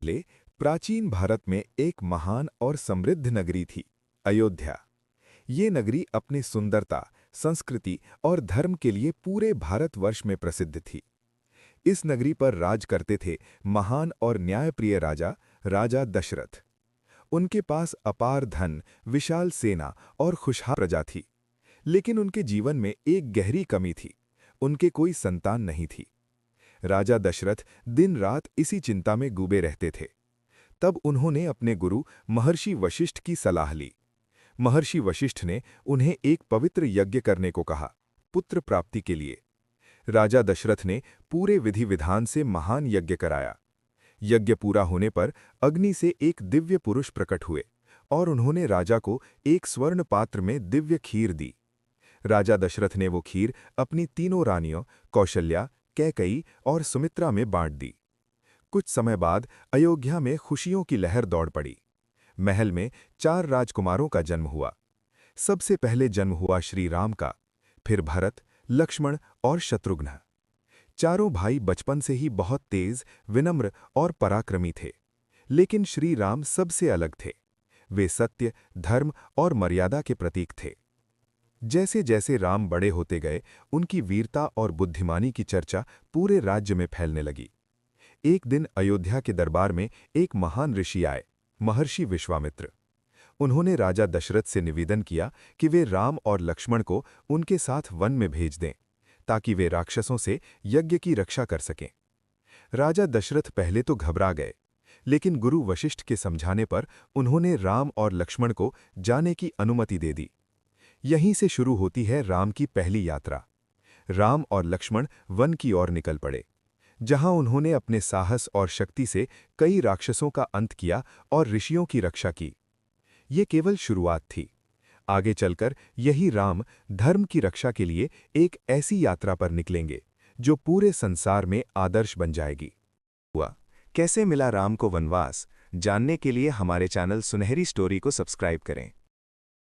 ले प्राचीन भारत में एक महान और समृद्ध नगरी थी, अयोध्या। ये नगरी अपनी सुंदरता, संस्कृति और धर्म के लिए पूरे भारतवर्ष में प्रसिद्ध थी। इस नगरी पर राज करते थे महान और न्यायप्रिय राजा, राजा दशरथ। उनके पास अपार धन, विशाल सेना और खुशहाल प्रजा थी। लेकिन उनके जीवन में एक गहरी कमी थी, उनके कोई संतान नहीं थी। राजा दशरथ दिन रात इसी चिंता में डूबे रहते थे। तब उन्होंने अपने गुरु महर्षि वशिष्ठ की सलाह ली। महर्षि वशिष्ठ ने उन्हें एक पवित्र यज्ञ करने को कहा, पुत्र प्राप्ति के लिए। राजा दशरथ ने पूरे विधि विधान से महान यज्ञ कराया। यज्ञ पूरा होने पर अग्नि से एक दिव्य पुरुष प्रकट हुए और उन्होंने राजा को एक स्वर्ण पात्र में दिव्य खीर दी। राजा दशरथ ने वो खीर अपनी तीनों रानियों कौशल्या, कैकई और सुमित्रा में बांट दी। कुछ समय बाद अयोध्या में खुशियों की लहर दौड़ पड़ी। महल में 4 राजकुमारों का जन्म हुआ। सबसे पहले जन्म हुआ श्री राम का, फिर भरत, लक्ष्मण और शत्रुघ्न। चारों भाई बचपन से ही बहुत तेज, विनम्र और पराक्रमी थे। लेकिन श्री राम सबसे अलग थे। वे सत्य, धर्म और मर्यादा के प्रतीक थे। जैसे जैसे राम बड़े होते गए, उनकी वीरता और बुद्धिमानी की चर्चा पूरे राज्य में फैलने लगी। एक दिन अयोध्या के दरबार में एक महान ऋषि आए, महर्षि विश्वामित्र। उन्होंने राजा दशरथ से निवेदन किया कि वे राम और लक्ष्मण को उनके साथ वन में भेज दें, ताकि वे राक्षसों से यज्ञ की रक्षा कर सकें। राजा दशरथ पहले तो घबरा गए, लेकिन गुरु वशिष्ठ के समझाने पर उन्होंने राम और लक्ष्मण को जाने की अनुमति दे दी। यहीं से शुरू होती है राम की पहली यात्रा। राम और लक्ष्मण वन की ओर निकल पड़े, जहां उन्होंने अपने साहस और शक्ति से कई राक्षसों का अंत किया और ऋषियों की रक्षा की। ये केवल शुरुआत थी। आगे चलकर यही राम धर्म की रक्षा के लिए एक ऐसी यात्रा पर निकलेंगे जो पूरे संसार में आदर्श बन जाएगी। हुआ कैसे मिला राम को वनवास, जानने के लिए हमारे चैनल सुनहरी स्टोरी को सब्सक्राइब करें।